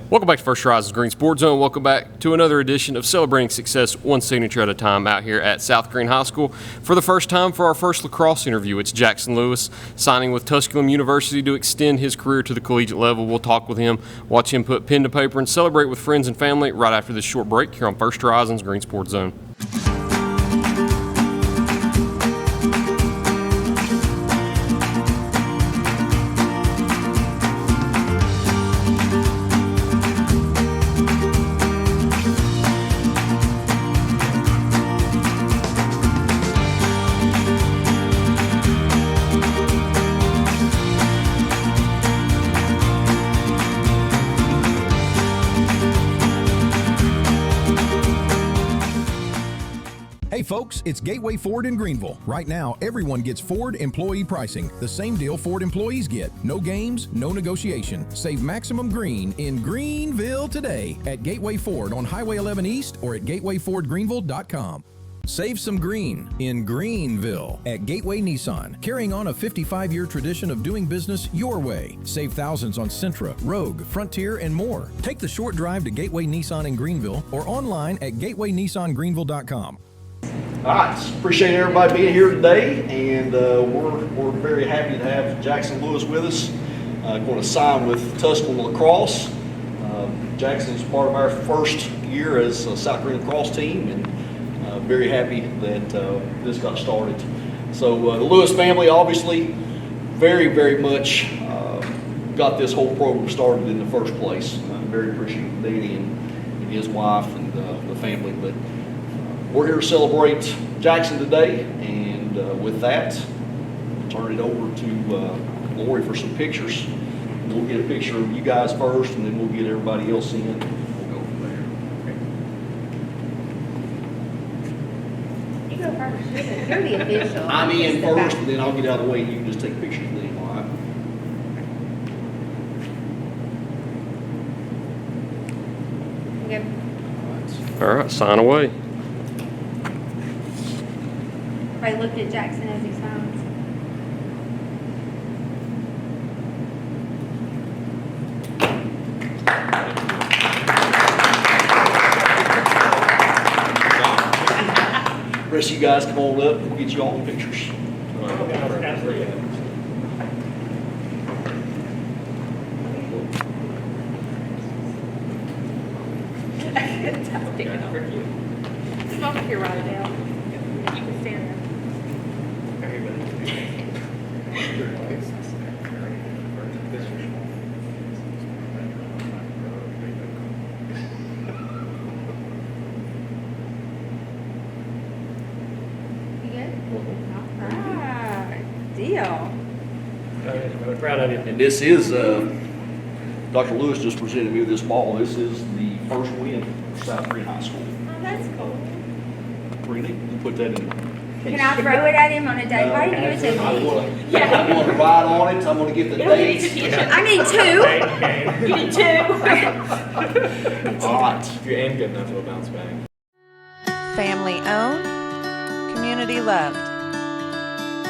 Welcome back to First Horizons Green Sports Zone. Welcome back to another edition of Celebrating Success one signature at a time out here at South Greene High School. For the first time for our first lacrosse interview, it's Jackson Lewis signing with Tusculum University to extend his career to the collegiate level. We'll talk with him, watch him put pen to paper, and celebrate with friends and family right after this short break here on First Horizons Green Sports Zone. Hey folks, it's Gateway Ford in Greenville. Right now, everyone gets Ford employee pricing. The same deal Ford employees get. No games, no negotiation. Save maximum green in Greenville today at Gateway Ford on Highway 11 East or at gatewayfordgreenville.com. Save some green in Greenville at Gateway Nissan, carrying on a 55-year tradition of doing business your way. Save thousands on Sentra, Rogue, Frontier, and more. Take the short drive to Gateway Nissan in Greenville or online at gatewaynissangreenville.com. All right, appreciate everybody being here today, and we're very happy to have Jackson Lewis with us. Going to sign with Tusculum Lacrosse. Jackson is part of our first year as a South Greene lacrosse team, and very happy that this got started. So the Lewis family obviously very, very much got this whole program started in the first place. I'm very appreciative of Danny and his wife and the family, but we're here to celebrate Jackson today, and with that, I'll turn it over to Lori for some pictures. We'll get a picture of you guys first, and then we'll get everybody else in. We'll go from there. You go first. You're the official. I'm in first, and then I'll get out of the way, and you can just take pictures of them, all right? Yep. All right, sign away. I looked at Jackson as he signs. The rest of you guys come on up, and we'll get you all the pictures. Come over here, right now. You can stand there. You good? All right. Deal. We're proud of you. And this is, Dr. Lewis just presented me with this ball. This is the first win for South Greene High School. Oh, that's cool. Pretty neat. You put that in. Can I throw it at him on a day? Why do you give it to I me? want to ride on it. I'm going to get the dates. I need two. You need two. All right. If you aim good enough, it'll bounce back. Family owned, community loved.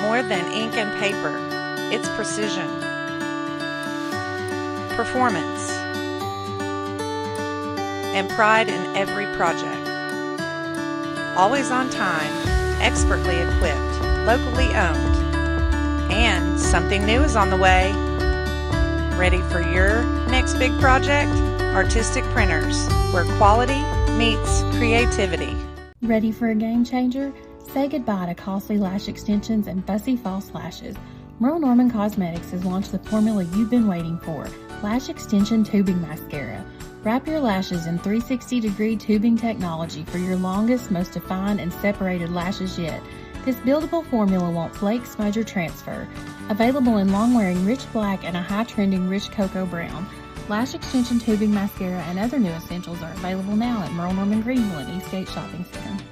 More than ink and paper, it's precision, performance, and pride in every project. Always on time, expertly equipped, locally owned, and something new is on the way. Ready for your next big project? Artistic Printers, where quality meets creativity. Ready for a game changer? Say goodbye to costly lash extensions and fussy false lashes. Merle Norman Cosmetics has launched the formula you've been waiting for, Lash Extension Tubing Mascara. Wrap your lashes in 360-degree tubing technology for your longest, most defined, and separated lashes yet. This buildable formula won't flake, smudge, or transfer. Available in long-wearing rich black and a high-trending rich cocoa brown. Lash Extension Tubing Mascara and other new essentials are available now at Merle Norman Greenville and Eastgate Shopping Center.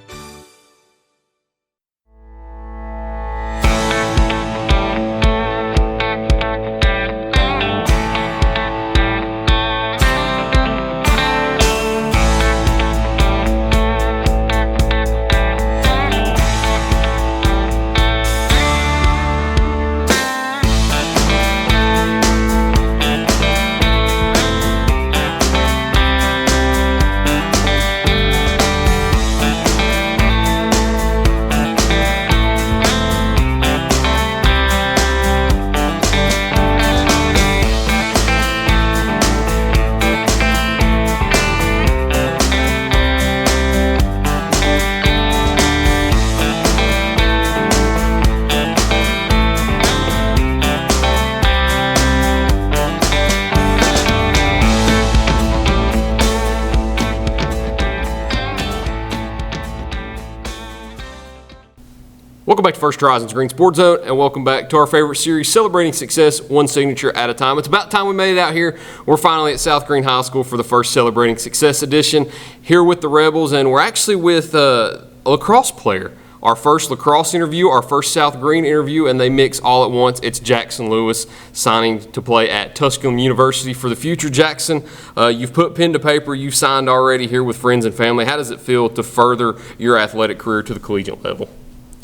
Welcome back to First Horizons Green Sports Zone, and welcome back to our favorite series, celebrating success one signature at a time. It's about time we made it out here. We're finally at South Greene High School for the first Celebrating Success edition, here with the Rebels, and we're actually with a lacrosse player. Our first lacrosse interview, our first South Greene interview, and they mix all at once. It's Jackson Lewis signing to play at Tusculum University for the future. Jackson, you've put pen to paper. You've signed already here with friends and family. How does it feel to further your athletic career to the collegiate level?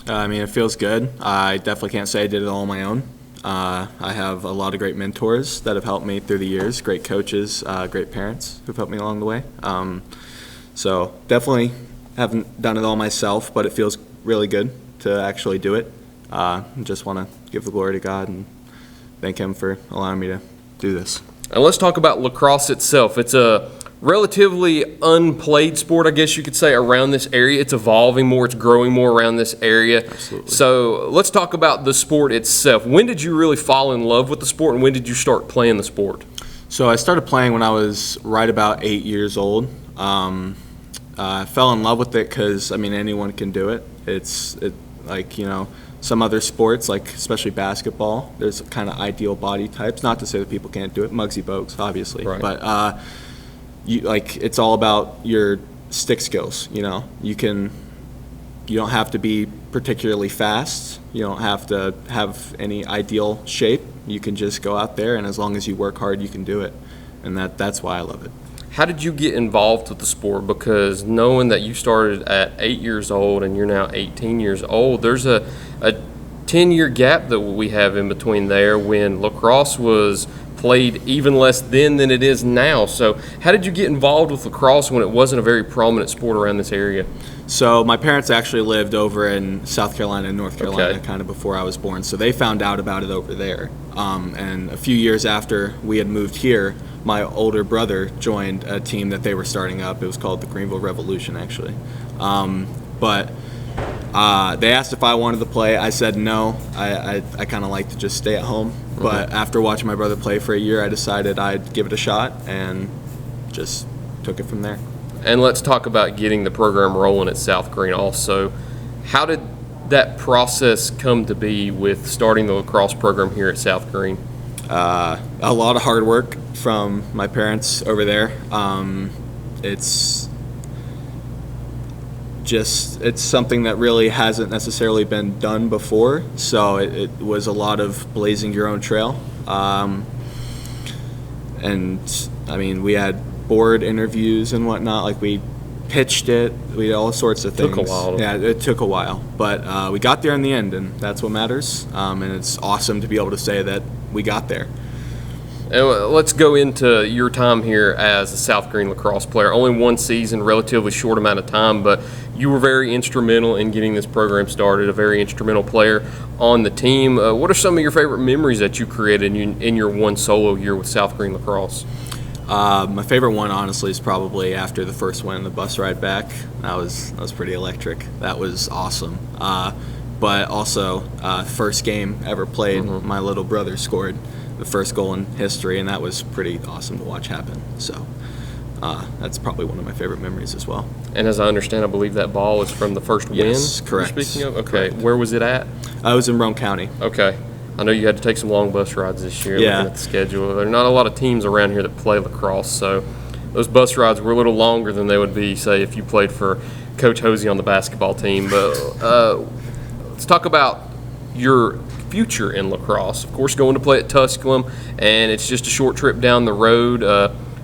I mean, it feels good. I definitely can't say I did it all on my own. I have a lot of great mentors that have helped me through the years, great coaches, great parents who've helped me along the way. So definitely haven't done it all myself, but it feels really good to actually do it. Just want to give the glory to God and thank Him for allowing me to do this. And let's talk about lacrosse itself. It's a relatively unplayed sport, I guess you could say, around this area. It's evolving more, it's growing more around this area. Absolutely. So let's talk about the sport itself. When did you really fall in love with the sport, and when did you start playing the sport? So I started playing when I was right about 8 years old. I fell in love with it because, I mean, anyone can do it. It's like, you know, some other sports, like especially basketball, there's kind of ideal body types. Not to say that people can't do it. Muggsy Bogues, obviously. Right. But it's all about your stick skills. You know, you don't have to be particularly fast. You don't have to have any ideal shape. You can just go out there, and as long as you work hard, you can do it. And that's why I love it. How did you get involved with the sport? Because knowing that you started at 8 years old and you're now 18 years old, there's a 10-year gap that we have in between there when lacrosse was played even less then than it is now. So how did you get involved with lacrosse when it wasn't a very prominent sport around this area? So my parents actually lived over in South Carolina and North Carolina Okay. kind of before I was born, so they found out about it over there. And a few years after we had moved here, my older brother joined a team that they were starting up. It was called the Greenville Revolution, actually. But they asked if I wanted to play. I said no. I kind of like to just stay at home. But after watching my brother play for a year, I decided I'd give it a shot and just took it from there. And let's talk about getting the program rolling at South Greene also. How did that process come to be with starting the lacrosse program here at South Greene? A lot of hard work from my parents over there. It's something that really hasn't necessarily been done before, so it was a lot of blazing your own trail. And I mean, we had board interviews and whatnot, like we pitched it, we had all sorts of things. Took a while. Yeah, it took a while, but we got there in the end, and that's what matters. And it's awesome to be able to say that we got there. Let's go into your time here as a South Greene lacrosse player. Only one season, relatively short amount of time, but you were very instrumental in getting this program started, a very instrumental player on the team. What are some of your favorite memories that you created in your one solo year with South Greene lacrosse? My favorite one, honestly, is probably after the first win, the bus ride back. That was pretty electric. That was awesome. But also, first game ever played, my little brother scored the first goal in history, and that was pretty awesome to watch happen. So that's probably one of my favorite memories as well. And as I understand, I believe that ball is from the first win. Yes, correct. You're speaking of? Okay. Correct. Where was it at? I was in Roane County. Okay. I know you had to take some long bus rides this year, Yeah. looking at the schedule. There are not a lot of teams around here that play lacrosse, so those bus rides were a little longer than they would be, say, if you played for Coach Hosey on the basketball team. But let's talk about your future in lacrosse. Of course, going to play at Tusculum, and it's just a short trip down the road.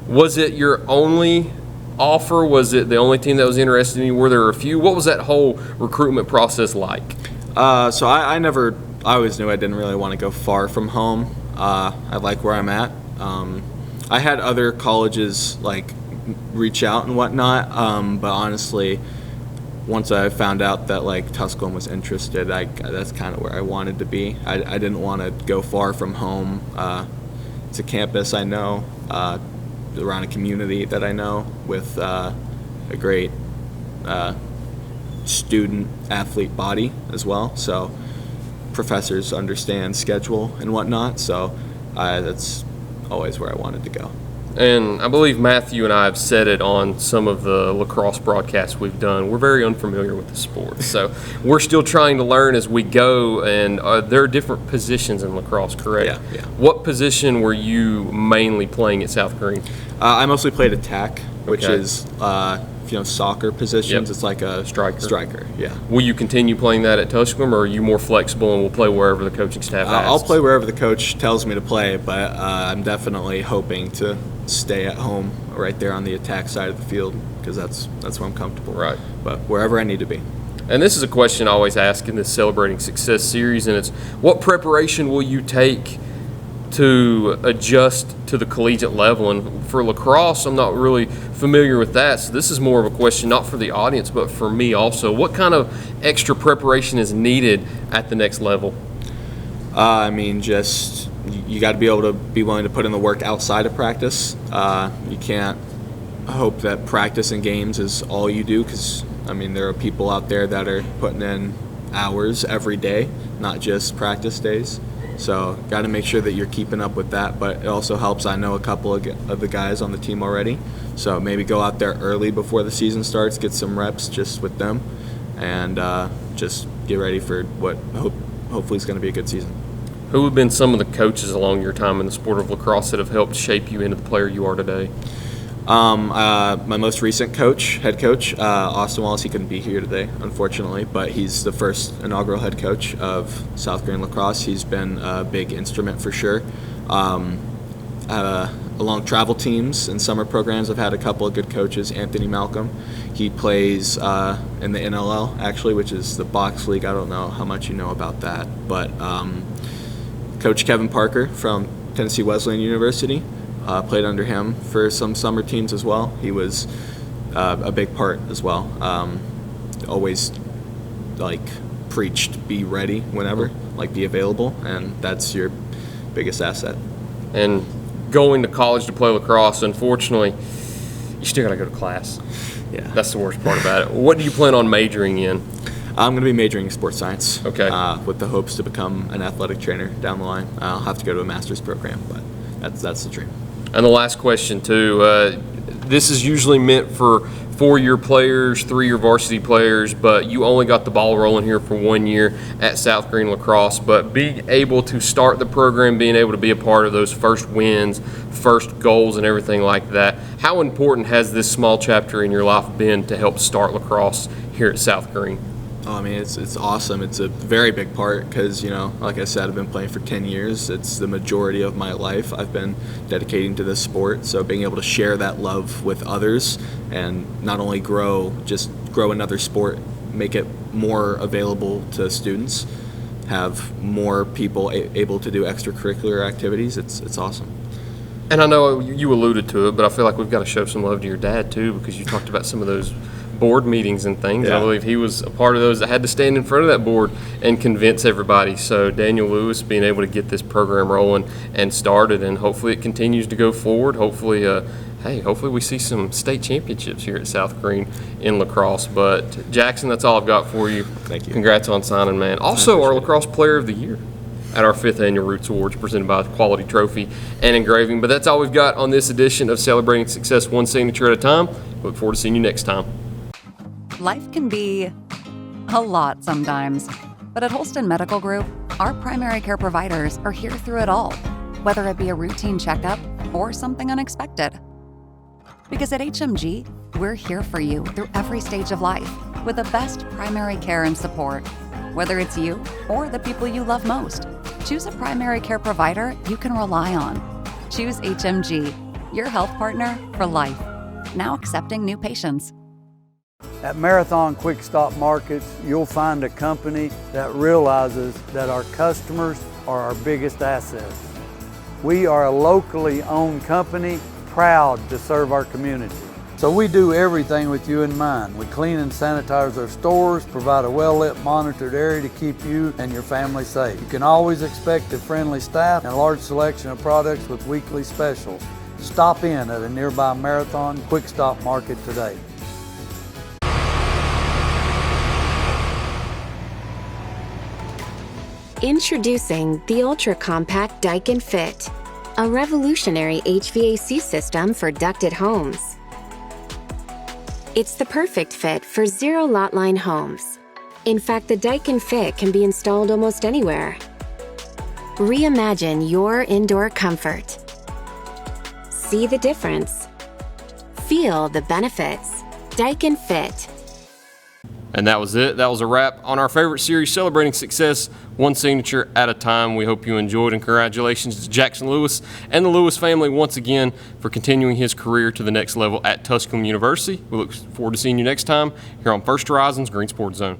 Was it your only offer? Was it the only team that was interested in you? Were there a few? What was that whole recruitment process like? So I always knew I didn't really want to go far from home. I like where I'm at. I had other colleges like reach out and whatnot, but honestly, once I found out that like Tusculum was interested, that's kind of where I wanted to be. I didn't want to go far from home. It's a campus I know, around a community that I know, with a great student athlete body as well. So professors understand schedule and whatnot. So that's always where I wanted to go. And I believe Matthew and I have said it on some of the lacrosse broadcasts we've done. We're very unfamiliar with the sport. So we're still trying to learn as we go, and there are different positions in lacrosse, correct? Yeah. What position were you mainly playing at South Greene? I mostly played attack, which Okay. is soccer positions. Yep. It's like a striker. Yeah. Will you continue playing that at Tusculum, or are you more flexible and will play wherever the coaching staff asks? I'll play wherever the coach tells me to play, but I'm definitely hoping to stay at home right there on the attack side of the field because that's where I'm comfortable. Right. But wherever I need to be. And this is a question I always ask in this Celebrating Success series, and it's what preparation will you take to adjust to the collegiate level? And for lacrosse, I'm not really familiar with that, so this is more of a question not for the audience but for me also. What kind of extra preparation is needed at the next level? Just you got to be able to be willing to put in the work outside of practice. You can't hope that practice and games is all you do because, there are people out there that are putting in hours every day, not just practice days. So got to make sure that you're keeping up with that, but it also helps. I know a couple of the guys on the team already, so maybe go out there early before the season starts, get some reps just with them, and just get ready for what hopefully is going to be a good season. Who have been some of the coaches along your time in the sport of lacrosse that have helped shape you into the player you are today? My most recent head coach, Austin Wallace, he couldn't be here today, unfortunately, but he's the first inaugural head coach of South Greene Lacrosse. He's been a big instrument for sure. Along travel teams and summer programs, I've had a couple of good coaches. Anthony Malcolm, he plays in the NLL, actually, which is the box league. I don't know how much you know about that, but Coach Kevin Parker from Tennessee Wesleyan University, played under him for some summer teams as well. He was a big part as well. Always preached, be ready whenever, be available, and that's your biggest asset. And going to college to play lacrosse, unfortunately, you still got to go to class. Yeah. That's the worst part about it. What do you plan on majoring in? I'm going to be majoring in sports science. Okay. With the hopes to become an athletic trainer down the line. I'll have to go to a master's program, but that's the dream. And the last question, too. This is usually meant for four-year players, three-year varsity players, but you only got the ball rolling here for 1 year at South Greene Lacrosse. But being able to start the program, being able to be a part of those first wins, first goals, and everything like that, how important has this small chapter in your life been to help start lacrosse here at South Greene? It's awesome. It's a very big part because, like I said, I've been playing for 10 years. It's the majority of my life I've been dedicating to this sport. So being able to share that love with others and not only grow another sport, make it more available to students, have more people able to do extracurricular activities, it's awesome. And I know you alluded to it, but I feel like we've got to show some love to your dad, too, because you talked about some of those board meetings and things. Yeah. I believe he was a part of those that had to stand in front of that board and convince everybody. So Daniel Lewis being able to get this program rolling and started, and hopefully it continues to go forward. Hopefully we see some state championships here at South Greene in lacrosse. But Jackson, that's all I've got for you. Thank you. Congrats on signing, man. Also, our lacrosse player of the year at our 5th annual Roots Awards presented by the Quality Trophy and Engraving. But that's all we've got on this edition of Celebrating Success one signature at a time. Look forward to seeing you next time. Life can be a lot sometimes, but at Holston Medical Group, our primary care providers are here through it all, whether it be a routine checkup or something unexpected. Because at HMG, we're here for you through every stage of life with the best primary care and support. Whether it's you or the people you love most, choose a primary care provider you can rely on. Choose HMG, your health partner for life. Now accepting new patients. At Marathon Quick Stop Markets, you'll find a company that realizes that our customers are our biggest assets. We are a locally owned company, proud to serve our community. So we do everything with you in mind. We clean and sanitize our stores, provide a well-lit, monitored area to keep you and your family safe. You can always expect a friendly staff and a large selection of products with weekly specials. Stop in at a nearby Marathon Quick Stop Market today. Introducing the Ultra Compact Daikin Fit. a revolutionary HVAC system for ducted homes. It's the perfect fit for zero lot line homes. In fact, the Daikin Fit can be installed almost anywhere. Reimagine your indoor comfort. See the difference. Feel the benefits. Daikin Fit. And that was it. That was a wrap on our favorite series, celebrating success one signature at a time. We hope you enjoyed, and congratulations to Jackson Lewis and the Lewis family once again for continuing his career to the next level at Tusculum University. We look forward to seeing you next time here on First Horizons Green Sports Zone.